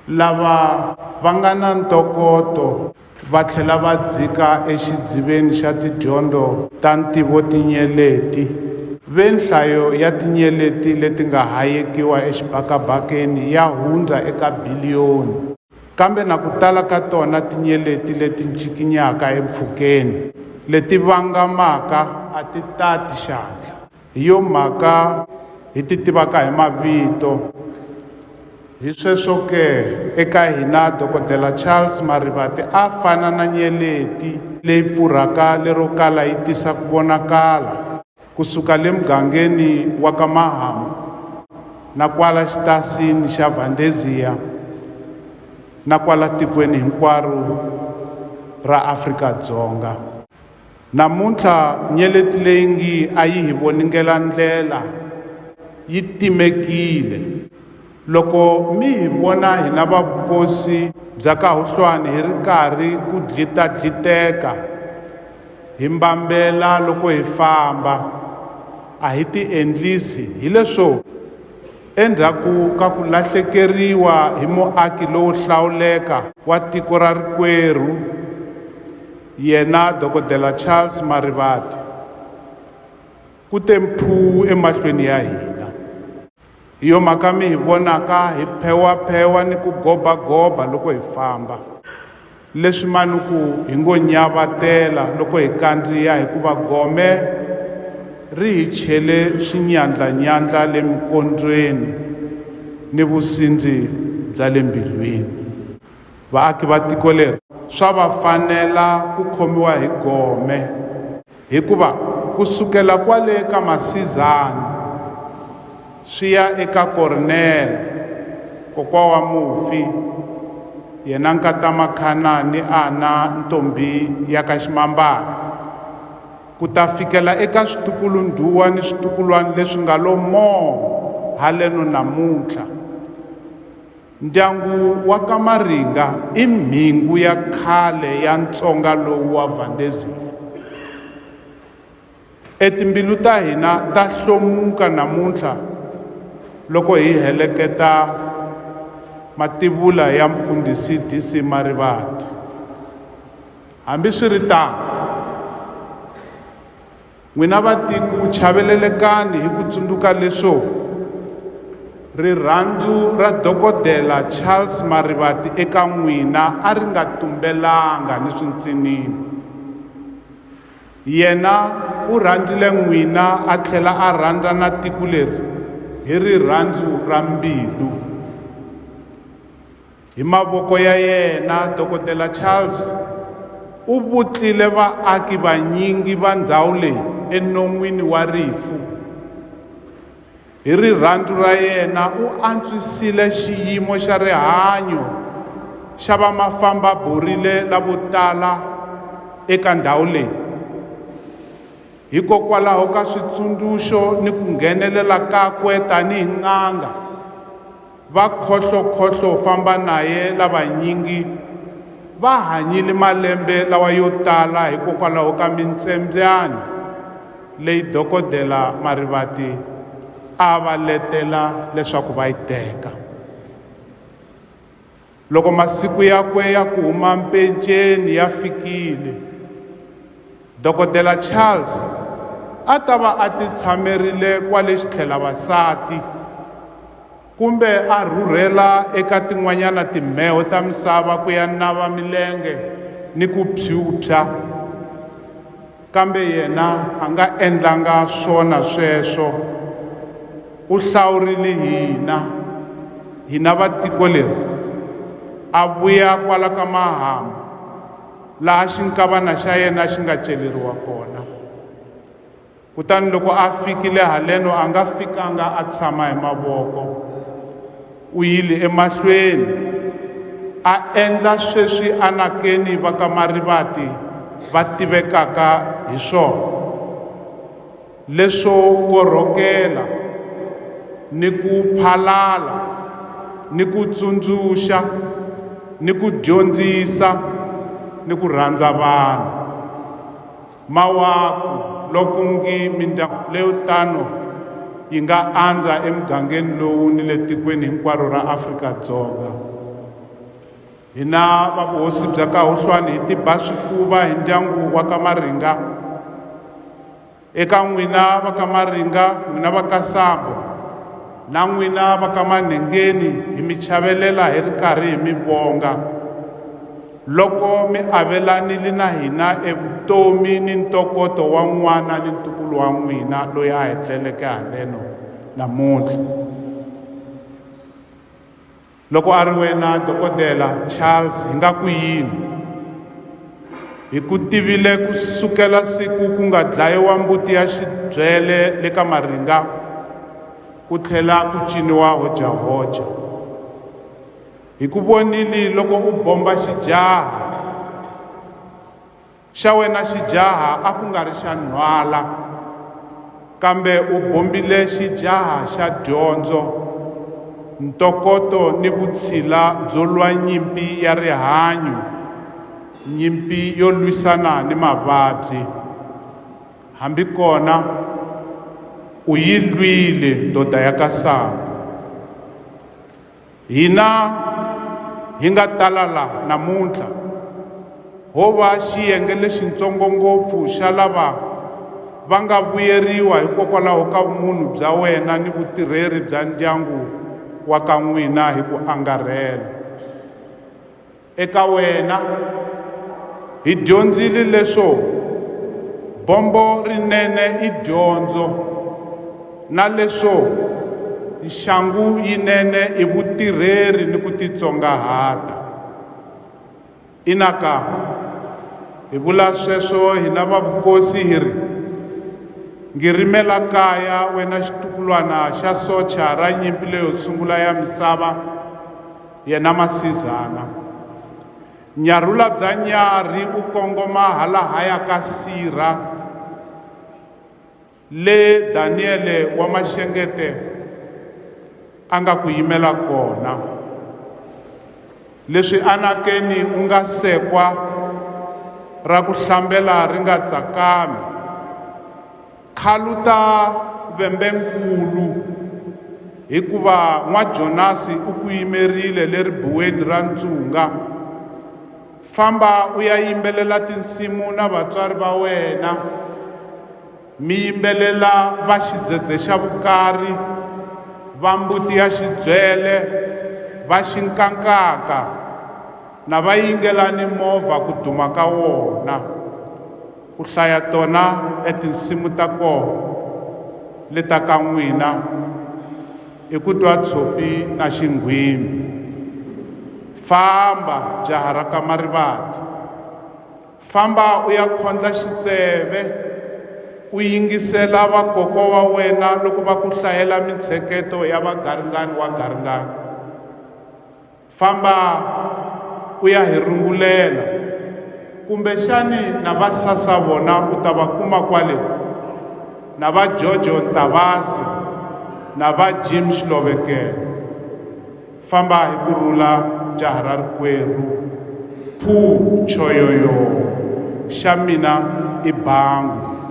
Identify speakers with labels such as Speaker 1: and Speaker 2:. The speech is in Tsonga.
Speaker 1: lava va nga na ntokoto va tlhela va dzika exidziveni xa tidyondzo ta ntivotinyeleti. Ve nhlayo ya tinyeleti leti nga hayekiwa exibakabakeni ya hundza eka biliyoni, kambe na ku tala ka tona tinyeleti leti ncikinyaka empfhukeni leti vangamaka a ti tati xandla. Hi yo mhaka hi ti tivaka hi mavito. Hi sweswo ke eka hina Dokodela Charles Marivate a fana na nyeleti leyi pfurhaka lero kala yi tisa ku vonakala kusuka le mugangeni wa ka Mahamu na kwala xitasini xa Valdezia na kwala tikweni hinkwaro ra Afrika-Dzonga. Namuntlha nyeleti leyi ngi a yi hi voningela ndlela yi timekile. Loko mi hi vona hina vakosi bya kahuhlwane hi ri karhi ku dlitadliteka hi mbambela loko hi famba, a hi ti endlisi hi leswo endzhaku ka ku lahlekeriwa hi muaki lowo hlawuleka wa tiko ra rikwerhu, yena Dokodela Charles Marivate, ku te mphuu emahlweni ya hina. Hi yo mhaka mi hi vonaka hi phewaphewa ni ku gobagoba loko hi famba, leswi mani ku hi ngo nyavatela loko hi kandziya hikuva gome ri hi chele swinyandlanyandla le mikondzweni ni vusindzi bya le mbilwini. Vaaki va tiko leri swa va fanela ku khomiwa hi gome, hikuva kusukela kwale ka Masizana swi ya eka Cornell kokwa wa mufi, yena nkata Makhanani a na ntombi ya ka Ximambana, ku ta fikela eka switukulundhuwa ni switukulwana leswi nga lo moo haleno namuntlha. Ndyangu wa ka Maringa i mhingu ya khale ya Ntsonga lowu wa Valdezia. Etimbilu ta hina ta hlomuka namuntlha loko hi heleketa mativula ya mfundhisi D.C. Marivate. Hambiswiritano, n'wina vatiko chavelelekani hi ku tsundzuka leswo rirhandzu ra Dokodela Charles Marivate eka n'wina a ri nga tumbelanga ni swintsinini. Yena u rhandzile n'wina a tlhela a rhandza na tiko leri hi rirhandzu ra mbilu. Hi mavoko ya yena Dokodela Charles u vutlile vaaki vanyingi va ndhawu leyi enon'wini wa rifu. Hi rirhandzu ra yena u antswisile xiyimo xa rihanyo xa vamafamba borile lavo tala eka ndhawu leyi. Hikokwalaho ka switsundzuxo ni ku nghenelela kakwe tanihi n'anga, va khohlokhohlo famba naye lavanyingi va hanyile malembe lawa yo tala hikokwalaho ka mintsembyano leyi Dokodela Marivate a va letela leswaku va yi teka. Loko masiku yakwe ya ku huma mpenceni ya fikile, Dokodela Charles a ta va a ti tshamerile kwale xitlhela vasati, kumbe a rhurhela eka tin'wanyana timheho ta misava ku ya nava milenge ni ku phyuphya. Kambe yena a nga endlanga swona sweswo. U hlawurile hina va tiko leri, a vuya kwala ka Mahamu laha xinkavana xa yena xi nga celeriwa kona. Kutani loko a fikile haleno a nga fikanga a tshama hi mavoko. U yile emahlweni a endla sweswi anakeni va ka Marivate va tivekaka hi swona, leswo korhokela ni ku phalala ni ku tsundzuxa ni ku dyondzisa ni ku rhandza vanhu. Mawaku loko ngi mindyangu leyo tano yi nga andza emugangeni lowu ni le tikweni hinkwaro ra Afrika-Dzonga. hi na vahosi bya ka Huhlwani hi tiba swifuva hi ndyangu wa ka Maringa. Eka n'wina va ka Maringa, n'wina va ka Sambo na n'wina va ka Manengeni hi mi chavelela hi ri karhi hi mi vonga loko mi avelanile na hina evutomi ni ntokoto wa n'wana ni ntukulu wa n'wina loyi a hi tleleke haleno namuntlha. Loko a ri wena dokodela Charles hi nga ku yini, hi ku tivile ku sukela siku ku nga dlayiwa mbuti ya xibyele le ka Maringa ku tlhela ku ciniwa hojahoja. Hi ku vonile loko u bomba xijaha xa wena, xijaha a ku nga ri xa nhwala kambe u bombile xijaha xa dyondzo, ntokoto ni vutshila byo lwa nyimpi ya rihanyu, nyimpi yo lwisana ni mavabyi. Hambi kona u yi lwile ndoda ya ka Sambo. Hina hi nga tala la namuntlha ho va xiyenge lexitsongo ngopfu xa lava va nga vuyeriwa hikokwalaho ka vumunhu bya wena ni vutirheri bya ndyangu wa ka n'wina hi ku angarhela. Eka wena hi dyondzile leswo bombo rinene i dyondzo na leswo nxangu yinene i vutirheri ni ku titsongahata. Inaka hi vula sweswo hina va vukosi hi ri ngirimela kaya wena xitukulwana xa socha ra nyimpi leyo sungula ya misava yena Masizana. Nyarhula bya nyari u kongoma hala haya ka Sirha le Daniele wa Maxengete a nga ku yimela kona. Leswi anakeni u nga sekwa ra ku hlambela ri nga tsakami, khaluta vembenkulu hikuva n'waJonasi u ku yimerile le ribuweni ra Ndzunga. Famba u ya yimbelela tinsimu na vatswari va wena, mi yimbelela va xidzedze xa vukarhi, va mbuti ya xibyele, va xinkankaka na va yingelani movha ku duma ka wona. Ku hlaya tona tinsimu ta koho le ta ka n'wina i ku twa tshopi na xinghwimbi. Famba jaha ra ka Marivate, famba u ya khondla xitseve, u yingisela vakoko wa wena loko va ku hlayela mintsheketo ya vagaringani wa garingani. Famba u ya hi rungulela, kumbexani na va sasa vona u ta va kuma kwale, na va Jojo Ntavasi na va Jim Xlovekele. Famba hi kurhula jaha ra rikwerhu, phu choyoyo xa mina i bangu.